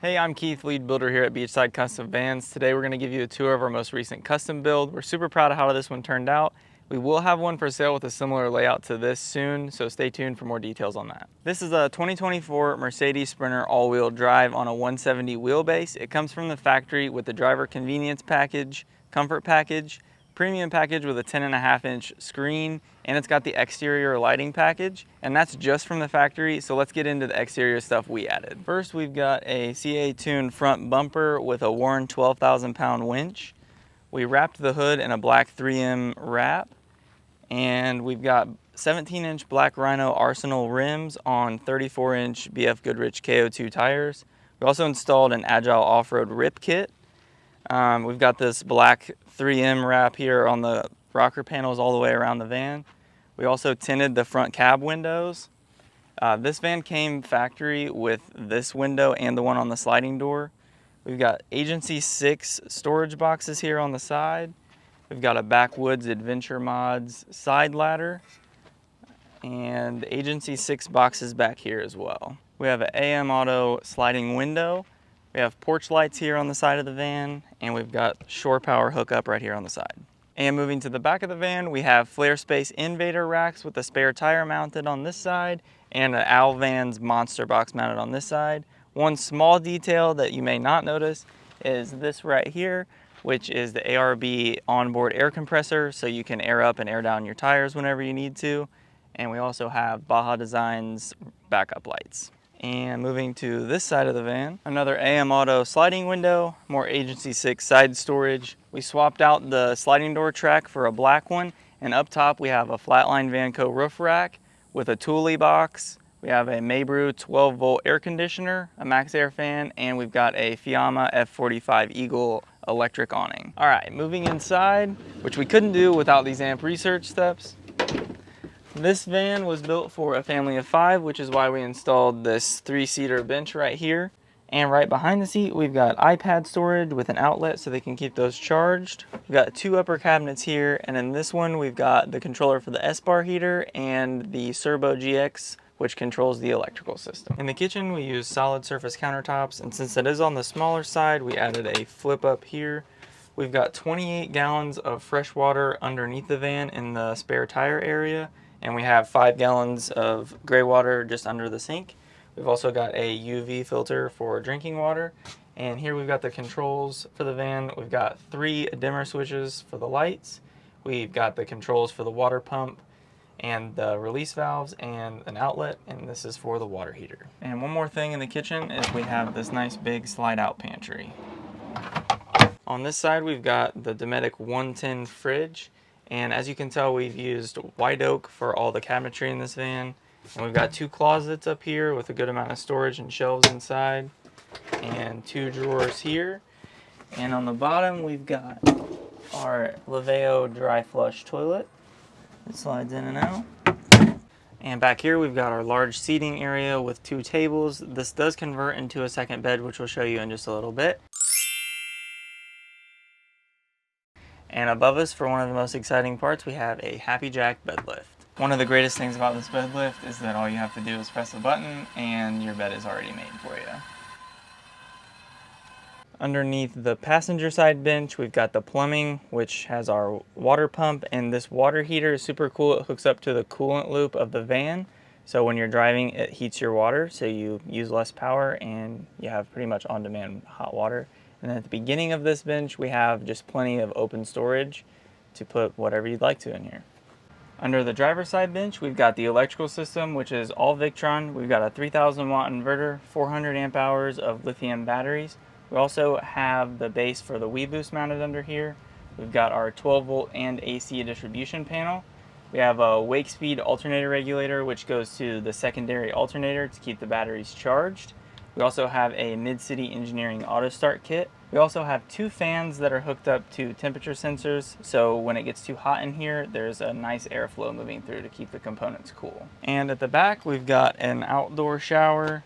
Hey, I'm Keith, lead builder here at Beachside Custom Vans. Today we're going to give you a tour of our most recent custom build. We're super proud of how this one turned out. We will have one for sale with a similar layout to this soon, so stay tuned for more details on that. This is a 2024 Mercedes Sprinter all-wheel drive on a 170 wheelbase. It comes from the factory with the driver convenience package, comfort package, premium package with a 10.5-inch screen, and it's got the exterior lighting package, and that's just from the factory. So let's get into the exterior stuff we added. First, we've got a CA tuned front bumper with a Warren 12,000-pound winch. We wrapped the hood in a black 3M wrap, and we've got 17-inch black Rhino Arsenal rims on 34-inch BF Goodrich KO2 tires. We also installed an Agile off-road rip kit. We've got this black 3M wrap here on the rocker panels all the way around the van. We also tinted the front cab windows. This van came factory with this window and the one on the sliding door. We've got Agency 6 storage boxes here on the side. We've got a Backwoods Adventure Mods side ladder and Agency 6 boxes back here as well. We have an AM Auto sliding window. We have porch lights here on the side of the van, and we've got shore power hookup right here on the side. And moving to the back of the van, we have Flare Space Invader racks with a spare tire mounted on this side and an Alvan's Monster box mounted on this side. One small detail that you may not notice is this right here, which is the ARB onboard air compressor, so you can air up and air down your tires whenever you need to. And we also have Baja Designs backup lights. And moving to this side of the van, another AM Auto sliding window, more Agency 6 side storage. We swapped out the sliding door track for a black one, and up top we have a Flatline Vanco roof rack with a Thule box. We have a Maybrew 12-volt air conditioner, a Max Air fan, and we've got a Fiamma F45 Eagle electric awning. All right, moving inside, which we couldn't do without these amp research steps. This van was built for a family of 5, which is why we installed this 3-seater bench right here. And right behind the seat, we've got iPad storage with an outlet so they can keep those charged. We've got 2 upper cabinets here, and in this one, we've got the controller for the S-Bar heater and the Cerbo GX, which controls the electrical system. In the kitchen, we use solid surface countertops, and since it is on the smaller side, we added a flip up here. We've got 28 gallons of fresh water underneath the van in the spare tire area, and we have 5 gallons of gray water just under the sink. We've also got a UV filter for drinking water, and here we've got the controls for the van. We've got 3 dimmer switches for the lights. We've got the controls for the water pump and the release valves and an outlet, and this is for the water heater. And one more thing in the kitchen is we have this nice big slide out pantry. On this side, we've got the Dometic 110 fridge. And as you can tell, we've used white oak for all the cabinetry in this van. And we've got 2 closets up here with a good amount of storage and shelves inside. And 2 drawers here. And on the bottom, we've got our Laveo dry flush toilet. It slides in and out. And back here, we've got our large seating area with 2 tables. This does convert into a second bed, which we'll show you in just a little bit. And above us, for one of the most exciting parts, we have a HappiJac bed lift. One of the greatest things about this bed lift is that all you have to do is press a button and your bed is already made for you. Underneath the passenger side bench, we've got the plumbing, which has our water pump, and this water heater is super cool. It hooks up to the coolant loop of the van. So when you're driving, it heats your water, so you use less power and you have pretty much on-demand hot water. And then at the beginning of this bench, we have just plenty of open storage to put whatever you'd like to in here. Under the driver's side bench, we've got the electrical system, which is all Victron. We've got a 3,000 watt inverter, 400 amp hours of lithium batteries. We also have the base for the WeBoost mounted under here. We've got our 12 volt and AC distribution panel. We have a WakeSpeed alternator regulator, which goes to the secondary alternator to keep the batteries charged. We also have a Mid-City Engineering auto start kit. We also have 2 fans that are hooked up to temperature sensors, so when it gets too hot in here, there's a nice airflow moving through to keep the components cool. And at the back, we've got an outdoor shower.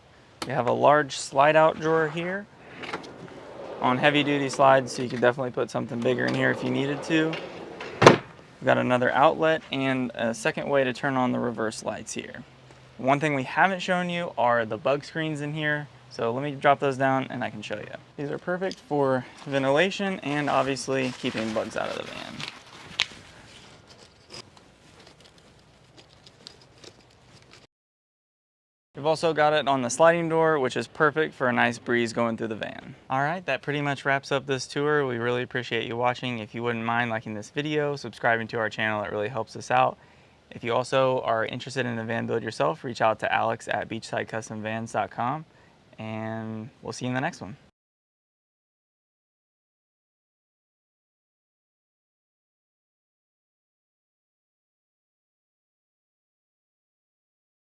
We have a large slide out drawer here on heavy duty slides, so you could definitely put something bigger in here if you needed to. We've got another outlet and a second way to turn on the reverse lights here. One thing we haven't shown you are the bug screens in here. So let me drop those down and I can show you. These are perfect for ventilation and obviously keeping bugs out of the van. We've also got it on the sliding door, which is perfect for a nice breeze going through the van. All right, that pretty much wraps up this tour. We really appreciate you watching. If you wouldn't mind liking this video, subscribing to our channel, it really helps us out. If you also are interested in a van build yourself, reach out to Alex at beachsidecustomvans.com, and we'll see you in the next one.